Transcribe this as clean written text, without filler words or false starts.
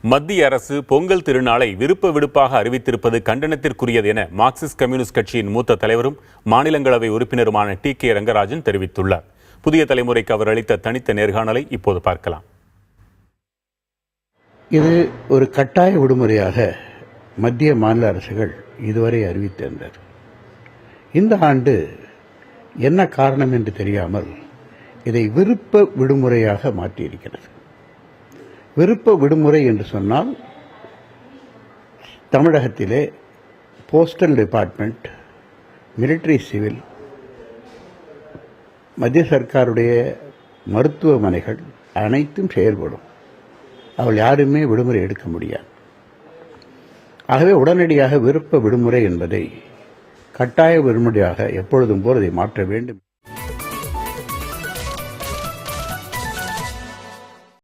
மத்திய அரசு பொங்கல் திருநாளை விருப்ப விடுப்பாக அறிவித்திருப்பது கண்டனத்திற்குரியது என மார்க்சிஸ்ட் கம்யூனிஸ்ட் கட்சியின் மூத்த தலைவரும் மாநிலங்களவை உறுப்பினருமான டி.கே. ரங்கராஜன் தெரிவித்துள்ளார். புதிய தலைமுறைக்கு அவர் அளித்த தனித்த நேர்காணலை இப்போது பார்க்கலாம். இது ஒரு கட்டாய விடுமுறையாக மத்திய மாநில அரசுகள் இதுவரை அறிவித்திருந்தது. இந்த ஆண்டு என்ன காரணம் என்று தெரியாமல் இதை விருப்ப விடுமுறையாக மாற்றியிருக்கிறது. விருப்ப விடுமுறை என்று சொன்னால் தமிழகத்திலே போஸ்டல் டிபார்ட்மெண்ட், மிலிட்டரி, சிவில், மத்திய சர்க்காருடைய மருத்துவமனைகள் அனைத்தும் செயல்படும். அவள் யாருமே விடுமுறை எடுக்க முடியாது. ஆகவே உடனடியாக விருப்ப விடுமுறை என்பதை கட்டாய விடுமுறையாக எப்பொழுதும் போல் அதை மாற்ற வேண்டும்.